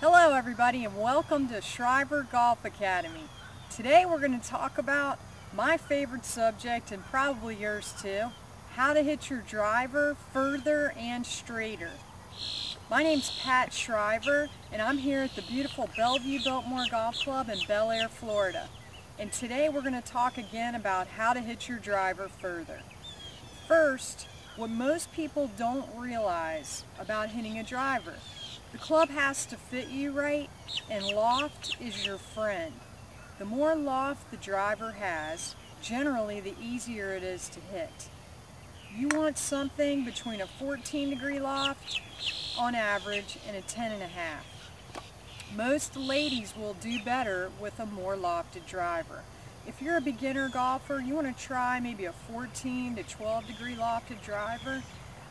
Hello everybody and welcome to Shriver Golf Academy. Today we're going to talk about my favorite subject and probably yours too, how to hit your driver further and straighter. My name's Pat Shriver and I'm here at the beautiful Bellevue Biltmore Golf Club in Bel Air, Florida. And today we're going to talk again about how to hit your driver further. First, what most people don't realize about hitting a driver: the club has to fit you right, and loft is your friend. The more loft the driver has, generally the easier it is to hit. You want something between a 14-degree loft on average and a 10.5. Most ladies will do better with a more lofted driver. If you're a beginner golfer, you want to try maybe a 14 to 12-degree lofted driver.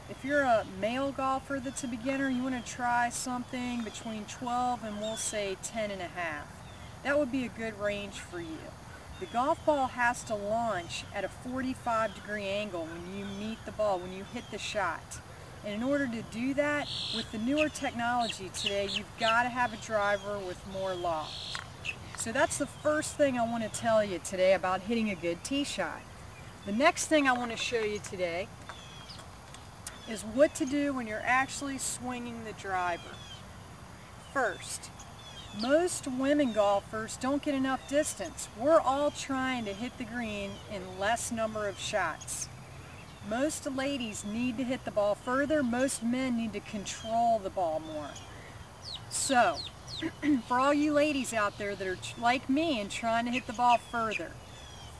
If you're a male golfer that's a beginner, you want to try something between 12 and we'll say 10.5. That would be a good range for you. The golf ball has to launch at a 45-degree angle when you meet the ball, when you hit the shot. And in order to do that, with the newer technology today, you've got to have a driver with more loft. So that's the first thing I want to tell you today about hitting a good tee shot. The next thing I want to show you today is what to do when you're actually swinging the driver. First, most women golfers don't get enough distance. We're all trying to hit the green in less number of shots. Most ladies need to hit the ball further. Most men need to control the ball more. So, for all you ladies out there that are like me and trying to hit the ball further,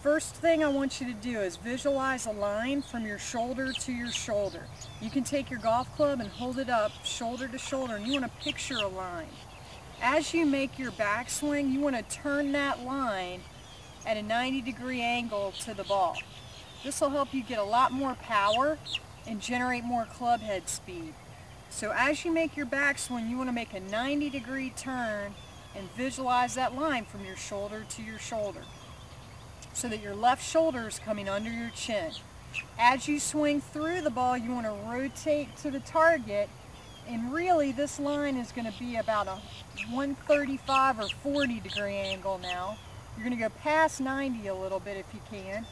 first thing I want you to do is visualize a line from your shoulder to your shoulder. You can take your golf club and hold it up shoulder to shoulder, and you want to picture a line. As you make your backswing, you want to turn that line at a 90-degree angle to the ball. This will help you get a lot more power and generate more club head speed. So as you make your backswing, you want to make a 90-degree turn and visualize that line from your shoulder to your shoulder, so that your left shoulder is coming under your chin. As you swing through the ball, you want to rotate to the target, and really this line is going to be about a 135 or 40-degree angle now. You're going to go past 90 a little bit if you can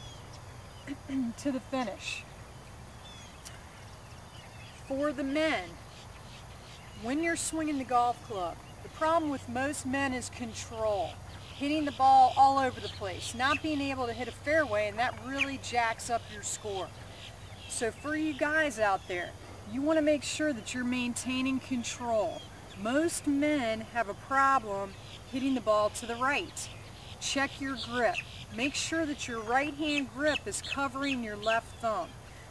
to the finish. For the men, when you're swinging the golf club, the problem with most men is control. Hitting the ball all over the place, not being able to hit a fairway, and that really jacks up your score. So for you guys out there, you want to make sure that you're maintaining control. Most men have a problem hitting the ball to the right. Check your grip. Make sure that your right hand grip is covering your left thumb.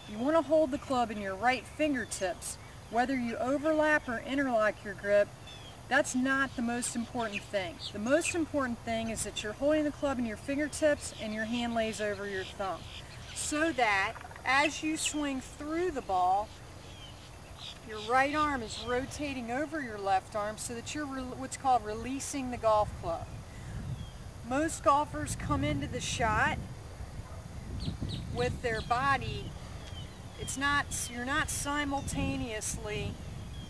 You want to hold the club in your right fingertips. Whether you overlap or interlock your grip, that's not the most important thing. The most important thing is that you're holding the club in your fingertips and your hand lays over your thumb, so that as you swing through the ball, your right arm is rotating over your left arm so that you're what's called releasing the golf club. Most golfers come into the shot with their body. You're not simultaneously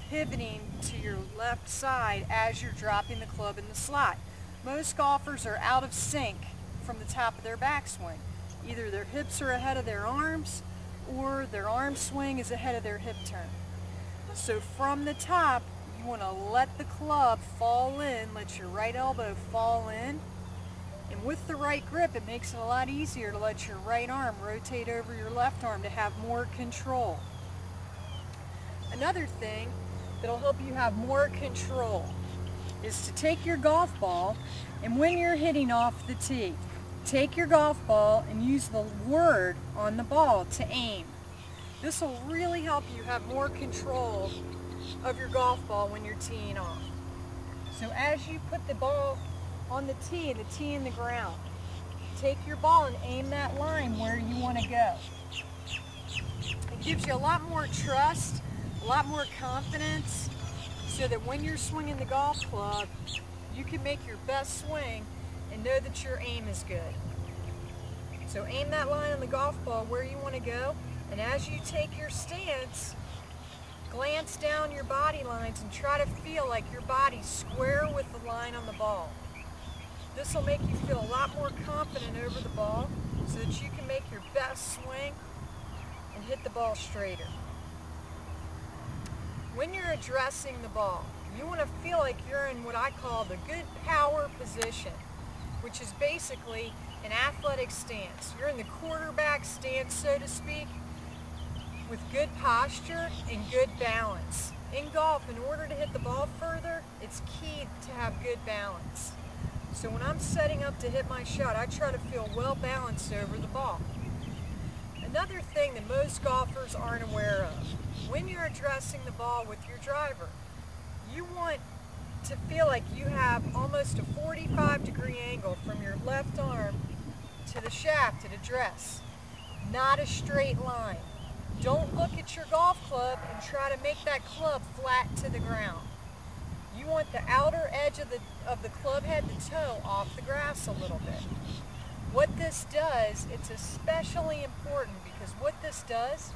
pivoting to your left side as you're dropping the club in the slot. Most golfers are out of sync from the top of their backswing. Either their hips are ahead of their arms or their arm swing is ahead of their hip turn. So from the top, you want to let the club fall in, let your right elbow fall in, and with the right grip, it makes it a lot easier to let your right arm rotate over your left arm to have more control. Another thing that'll help you have more control is to take your golf ball, and when you're hitting off the tee, take your golf ball and use the word on the ball to aim. This will really help you have more control of your golf ball when you're teeing off. So as you put the ball on the tee and the tee in the ground, take your ball and aim that line where you want to go. It gives you a lot more trust, a lot more confidence, so that when you're swinging the golf club, you can make your best swing and know that your aim is good. So aim that line on the golf ball where you want to go, and as you take your stance, glance glance down your body lines and try to feel like your body's square with the line on the ball. This will make you feel a lot more confident over the ball so that you can make your best swing and hit the ball straighter. When you're addressing the ball, you want to feel like you're in what I call the good power position, which is basically an athletic stance. You're in the quarterback stance, so to speak, with good posture and good balance. In golf, in order to hit the ball further, it's key to have good balance. So when I'm setting up to hit my shot, I try to feel well balanced over the ball. Another thing that most golfers aren't aware of, when you're addressing the ball with your driver, you want to feel like you have almost a 45-degree angle from your left arm to the shaft at address, not a straight line. Don't look at your golf club and try to make that club flat to the ground. You want the outer edge of the club head to toe off the grass a little bit. What this does, it's especially important because what this does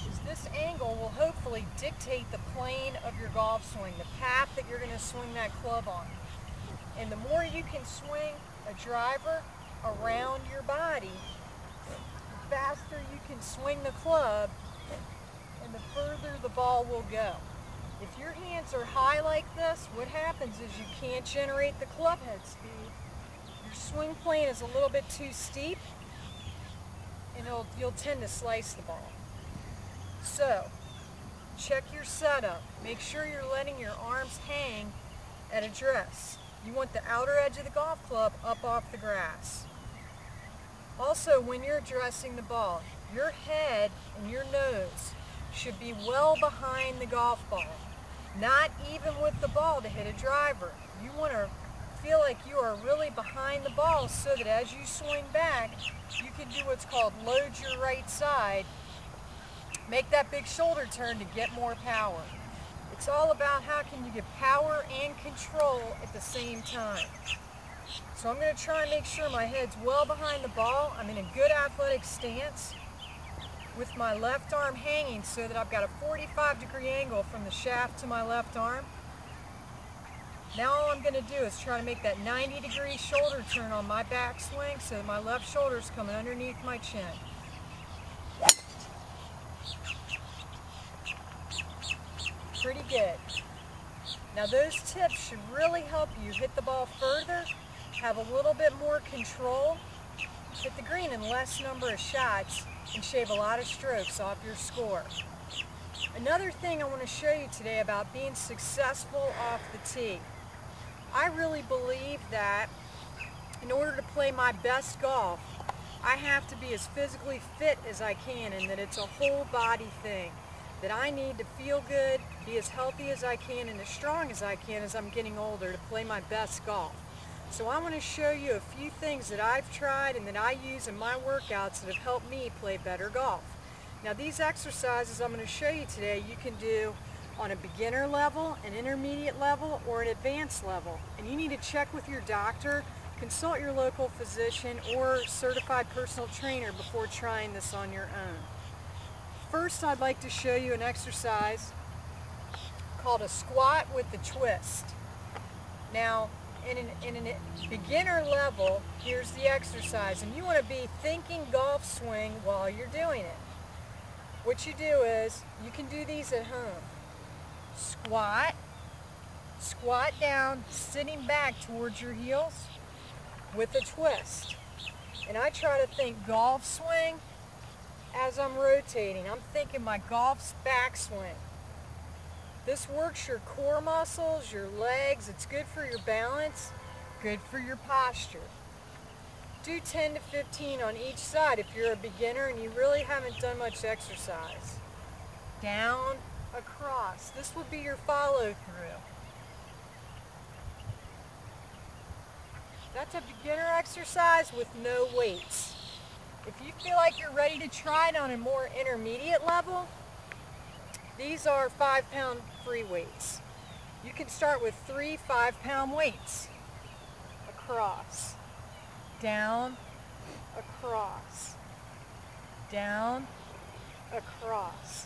is this angle will hopefully dictate the plane of your golf swing, the path that you're going to swing that club on. And the more you can swing a driver around your body, the faster you can swing the club and the further the ball will go. If your hands are high like this, what happens is you can't generate the club head speed. Your swing plane is a little bit too steep and you'll tend to slice the ball. So, check your setup. Make sure you're letting your arms hang at address. You want the outer edge of the golf club up off the grass. Also, when you're addressing the ball, your head and your nose should be well behind the golf ball, not even with the ball to hit a driver. You want to feel like you are really behind the ball so that as you swing back, you can do what's called load your right side, make that big shoulder turn to get more power. It's all about how can you get power and control at the same time. So I'm going to try and make sure my head's well behind the ball. I'm in a good athletic stance with my left arm hanging so that I've got a 45-degree angle from the shaft to my left arm. Now all I'm going to do is try to make that 90-degree shoulder turn on my backswing so that my left shoulder's coming underneath my chin. Pretty good. Now those tips should really help you hit the ball further, have a little bit more control, hit the green in less number of shots, and shave a lot of strokes off your score. Another thing I want to show you today about being successful off the tee. I really believe that in order to play my best golf, I have to be as physically fit as I can, and that it's a whole body thing. That I need to feel good, be as healthy as I can, and as strong as I can as I'm getting older to play my best golf. So I want to show you a few things that I've tried and that I use in my workouts that have helped me play better golf. Now these exercises I'm going to show you today you can do on a beginner level, an intermediate level, or an advanced level. And you need to check with your doctor, consult your local physician or certified personal trainer before trying this on your own. First, I'd like to show you an exercise called a squat with the twist. Now, in a beginner level, here's the exercise, and you want to be thinking golf swing while you're doing it. What you do is, you can do these at home. Squat, squat down, sitting back towards your heels with a twist. And I try to think golf swing as I'm rotating. I'm thinking my golf's backswing. This works your core muscles, your legs. It's good for your balance, good for your posture. Do 10 to 15 on each side if you're a beginner and you really haven't done much exercise. Down, across. This would be your follow through. That's a beginner exercise with no weights. If you feel like you're ready to try it on a more intermediate level, these are 5-pound free weights. You can start with 3 5-pound weights. Across, down, across, down, across.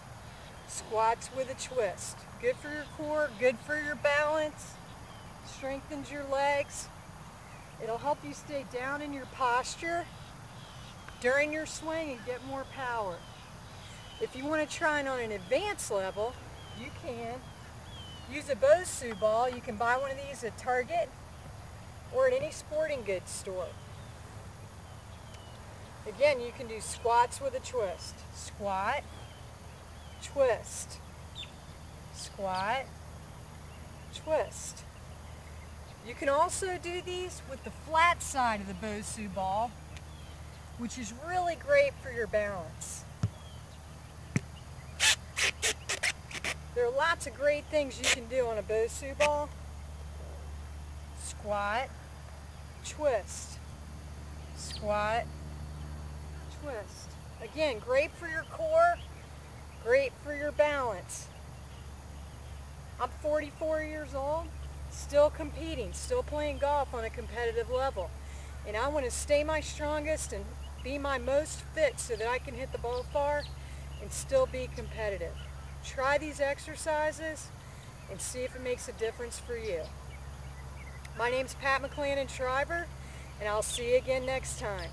Squats with a twist. Good for your core, good for your balance, strengthens your legs. It'll help you stay down in your posture during your swing and get more power. If you want to try it on an advanced level, you can use a Bosu ball. You can buy one of these at Target or at any sporting goods store. Again, you can do squats with a twist. Squat, twist, squat, twist. You can also do these with the flat side of the Bosu ball, which is really great for your balance. There are lots of great things you can do on a Bosu ball. Squat, twist, squat, twist. Again, great for your core, great for your balance. I'm 44 years old, still competing, still playing golf on a competitive level. And I want to stay my strongest and be my most fit so that I can hit the ball far and still be competitive. Try these exercises and see if it makes a difference for you. My name's McClanan Shriver, and I'll see you again next time.